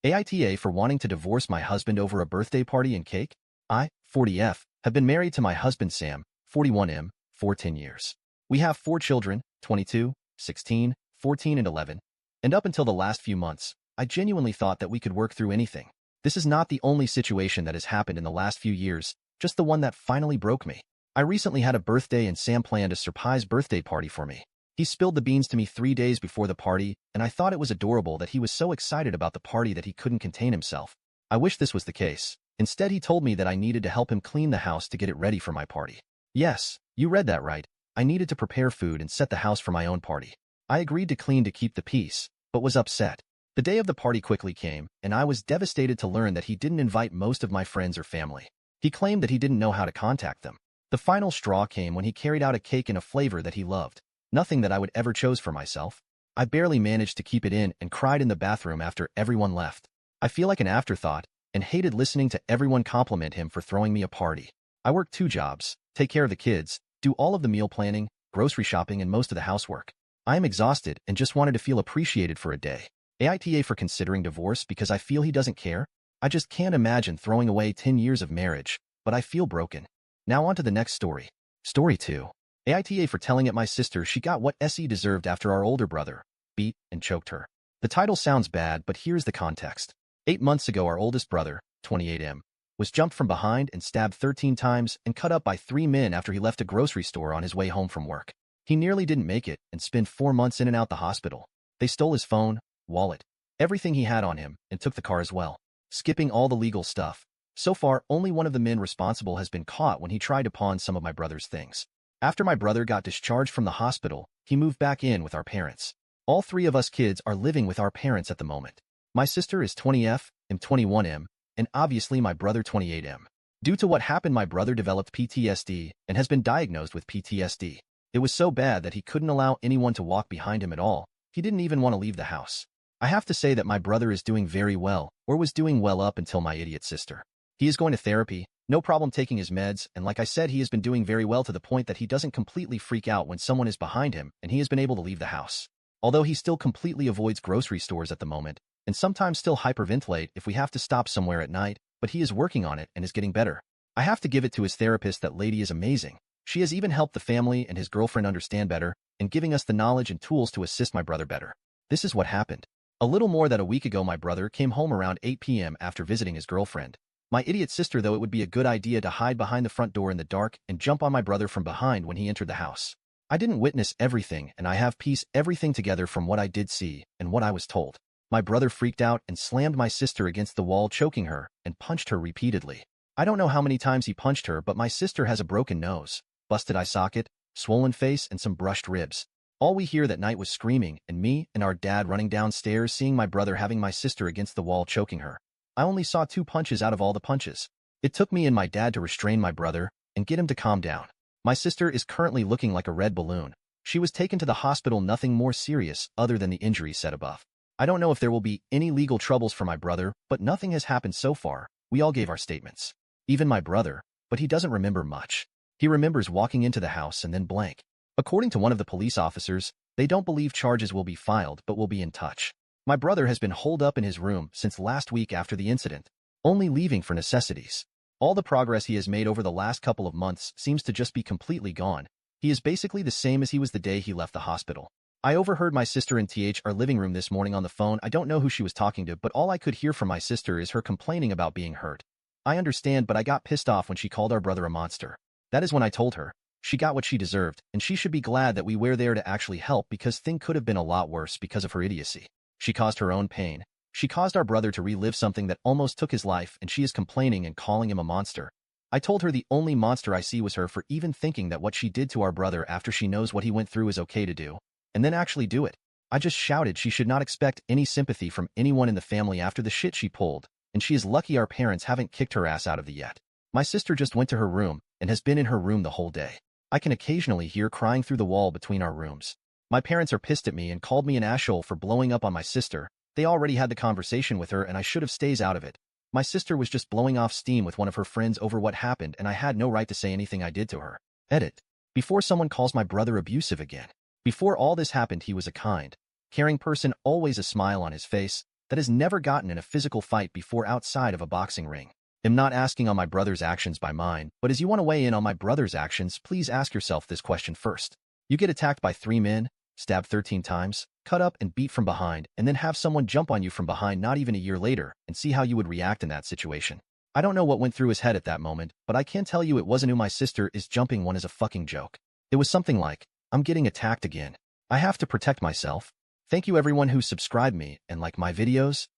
AITA for wanting to divorce my husband over a birthday party and cake. I, 40F, have been married to my husband Sam, 41M, for 10 years. We have 4 children, 22, 16, 14 and 11. And up until the last few months, I genuinely thought that we could work through anything. This is not the only situation that has happened in the last few years, just the one that finally broke me. I recently had a birthday and Sam planned a surprise birthday party for me. He spilled the beans to me 3 days before the party, and I thought it was adorable that he was so excited about the party that he couldn't contain himself. I wish this was the case. Instead, he told me that I needed to help him clean the house to get it ready for my party. Yes, you read that right. I needed to prepare food and set the house for my own party. I agreed to clean to keep the peace, but was upset. The day of the party quickly came, and I was devastated to learn that he didn't invite most of my friends or family. He claimed that he didn't know how to contact them. The final straw came when he carried out a cake in a flavor that he loved. Nothing that I would ever choose for myself. I barely managed to keep it in and cried in the bathroom after everyone left. I feel like an afterthought and hated listening to everyone compliment him for throwing me a party. I work 2 jobs, take care of the kids, do all of the meal planning, grocery shopping, and most of the housework. I am exhausted and just wanted to feel appreciated for a day. AITA for considering divorce because I feel he doesn't care. I just can't imagine throwing away 10 years of marriage, but I feel broken. Now on to the next story. Story 2. AITA for telling it my sister she got what SE deserved after our older brother beat and choked her. The title sounds bad, but here's the context. 8 months ago, our oldest brother, 28M, was jumped from behind and stabbed 13 times and cut up by 3 men after he left a grocery store on his way home from work. He nearly didn't make it and spent 4 months in and out the hospital. They stole his phone, wallet, everything he had on him, and took the car as well, skipping all the legal stuff. So far, only one of the men responsible has been caught when he tried to pawn some of my brother's things. After my brother got discharged from the hospital, he moved back in with our parents. All 3 of us kids are living with our parents at the moment. My sister is 20F, I'm 21M, and obviously my brother 28M. Due to what happened, my brother developed PTSD and has been diagnosed with PTSD. It was so bad that he couldn't allow anyone to walk behind him at all. He didn't even want to leave the house. I have to say that my brother is doing very well, or was doing well up until my idiot sister. He is going to therapy, no problem taking his meds, and like I said, he has been doing very well to the point that he doesn't completely freak out when someone is behind him, and he has been able to leave the house. Although he still completely avoids grocery stores at the moment, and sometimes still hyperventilate if we have to stop somewhere at night, but he is working on it and is getting better. I have to give it to his therapist, that lady is amazing. She has even helped the family and his girlfriend understand better, and giving us the knowledge and tools to assist my brother better. This is what happened. A little more than a week ago, my brother came home around 8 p.m. after visiting his girlfriend. My idiot sister thought it would be a good idea to hide behind the front door in the dark and jump on my brother from behind when he entered the house. I didn't witness everything, and I have pieced everything together from what I did see and what I was told. My brother freaked out and slammed my sister against the wall, choking her, and punched her repeatedly. I don't know how many times he punched her, but my sister has a broken nose, busted eye socket, swollen face, and some brushed ribs. All we hear that night was screaming, and me and our dad running downstairs seeing my brother having my sister against the wall choking her. I only saw 2 punches out of all the punches. It took me and my dad to restrain my brother and get him to calm down. My sister is currently looking like a red balloon. She was taken to the hospital, nothing more serious other than the injuries said above. I don't know if there will be any legal troubles for my brother, but nothing has happened so far. We all gave our statements. Even my brother, but he doesn't remember much. He remembers walking into the house and then blank. According to one of the police officers, they don't believe charges will be filed but will be in touch. My brother has been holed up in his room since last week after the incident, only leaving for necessities. All the progress he has made over the last couple of months seems to just be completely gone. He is basically the same as he was the day he left the hospital. I overheard my sister in our living room this morning on the phone. I don't know who she was talking to, but all I could hear from my sister is her complaining about being hurt. I understand, but I got pissed off when she called our brother a monster. That is when I told her she got what she deserved, and she should be glad that we were there to actually help, because things could have been a lot worse because of her idiocy. She caused her own pain. She caused our brother to relive something that almost took his life, and she is complaining and calling him a monster. I told her the only monster I see was her for even thinking that what she did to our brother after she knows what he went through is okay to do, and then actually do it. I just shouted she should not expect any sympathy from anyone in the family after the shit she pulled, and she is lucky our parents haven't kicked her ass out of the yet. My sister just went to her room and has been in her room the whole day. I can occasionally hear crying through the wall between our rooms. My parents are pissed at me and called me an asshole for blowing up on my sister. They already had the conversation with her and I should have stays out of it. My sister was just blowing off steam with one of her friends over what happened, and I had no right to say anything I did to her. Edit. Before someone calls my brother abusive again. Before all this happened, he was a kind, caring person, always a smile on his face, that has never gotten in a physical fight before outside of a boxing ring. I'm not asking on my brother's actions by mine, but as you want to weigh in on my brother's actions, please ask yourself this question first. You get attacked by 3 men, stabbed 13 times, cut up and beat from behind, and then have someone jump on you from behind not even a year later, and see how you would react in that situation. I don't know what went through his head at that moment, but I can tell you it wasn't who my sister is jumping one as a fucking joke. It was something like, I'm getting attacked again. I have to protect myself. Thank you everyone who subscribed me and like my videos.